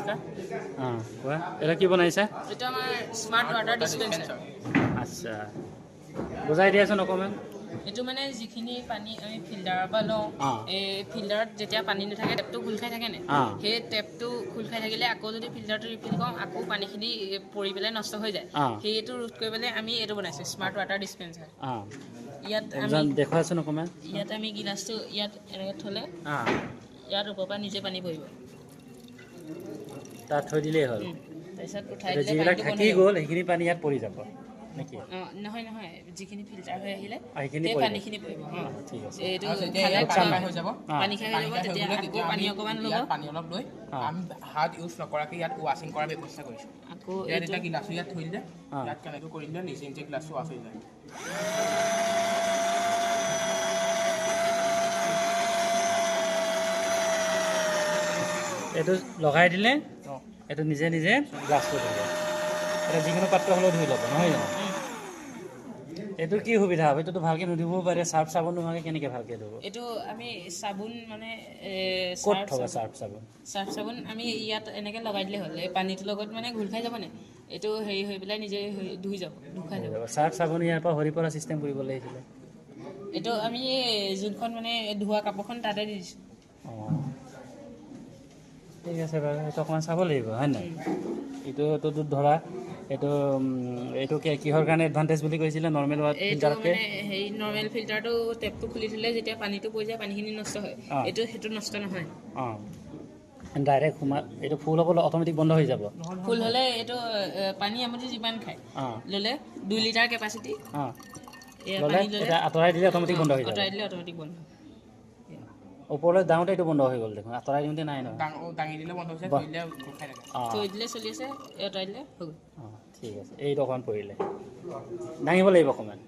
নমস্কাৰ কোৱা এটা কি বনাইছা এটা আমাৰ স্মাৰ্ট ৱাটাৰ ডিছপেন্সাৰ আচ্ছা বুজাই দিয়াচোন অকণমান এইটো মানে যিখিনি পানী আমি ফিল্টাৰৰ পৰা লওঁ এই ফিল্টাৰত যেতিয়া পানী নাথাকে টেপটো খোল খাই থাকে নে সেই টেপটো খোল খাই থাকিলে আকৌ যদি ফিল্টাৰটো ৰিফিল কৰোঁ আকৌ পানীখিনি পৰি পেলাই নষ্ট হৈ যায় সেইটো ৰোধ কৰিবলৈ আমি এইটো বনাইছোঁ স্মাৰ্ট ৱাটাৰ ডিছপেন্সাৰ ইয়াত আমি দেখুৱাচোন অকণমান ইয়াত আমি গিলাচটো ইয়াত এনেকৈ থ'লে ইয়াত ওপৰৰ পৰা নিজে পানী পৰিব তাত থৈ দিলেই হ'ল তাৰপিছত উঠাই দিলে যিবিলাক থাকি গ'ল সেইখিনি পানী ইয়াত পৰি যাব নেকি নহয় নহয় যিখিনি ফিল্টাৰ হৈ আহিলে সেইখিনি সেই পানীখিনি পৰিব ঠিক আছে এইটো হৈ যাব পানী খাই হৈ যাব তেতিয়া আকৌ পানী অকণমান ল'ব পানী অলপ লৈ আমি হাত ইউজ নকৰাকৈ ইয়াত ৱাশ্বিং কৰাৰ ব্যৱস্থা কৰিছোঁ আকৌ ইয়াত এটা গিলাচো ইয়াত থৈ দিলে ইয়াত কেনেকৈ কৰি দিলে নিজে নিজে গিলাচটো ৱাশ্ব হৈ যায় এইটো লগাই দিলে এইটো নিজে নিজে গ্লাছটো ধৰিব এটা যিকোনো পাত্ৰ হ'লেও ধুই ল'ব নহয় জানো এইটো কি সুবিধা হ'ব এইটোতো ভালকৈ নুধুবও পাৰে চাৰ্ফ চাবোন নোহোৱাকৈ কেনেকৈ ভালকৈ ধুব এইটো আমি চাবোন মানে ক'ত থ'ব চাৰ্ফ চাবোন আমি ইয়াত এনেকৈ লগাই দিলে হ'ল এই পানীটোৰ লগত মানে ঘূল খাই যাব নে এইটো হেৰি হৈ পেলাই নিজে ধুই যাব ধুখাই যাব চাৰ্ফ চাবোন ইয়াৰ পৰা সৰি পৰা চিষ্টেম কৰিব লাগিছিলে এইটো আমি যোনখন মানে ধোৱা কাপোৰখন তাতে দি দিছোঁ ঠিক আছে বাৰু এইটো অকণমান চাব লাগিব হয় নাই এইটো ধৰা এইটো কিহৰ কাৰণে এডভান্টেজ বুলি কৈছিলে নৰ্মেল ফিল্টাৰতকৈ হেৰি নৰ্মেল ফিল্টাৰটো টেপটো খুলি থ'লে যেতিয়া পানীটো পৰি যায় পানীখিনি নষ্ট হয় সেইটো নষ্ট নহয় ডাইৰেক্ট এইটো ফুল হ'বলৈ অট'মেটিক বন্ধ হৈ যাব ফুল হ'লে এইটো পানী আমি যিমান খায় ল'লে 2 লিটাৰ কেপাচিটি আঁতৰাই দিলে অট'মেটিক বন্ধ হৈ যাব অট'মেটিক বন্ধ ওপৰলৈ যাওঁতে এইটো বন্ধ হৈ গ'ল দেখোন আঁতৰাই দিওঁতে নাই নহয় দাঙি দিলে বন্ধ হৈছে থৈ দিলে চলি আছে আঁতৰাই দিলে হৈ গ'ল ঠিক আছে এইটো অকণমান পৰিলে দাঙিব লাগিব অকণমান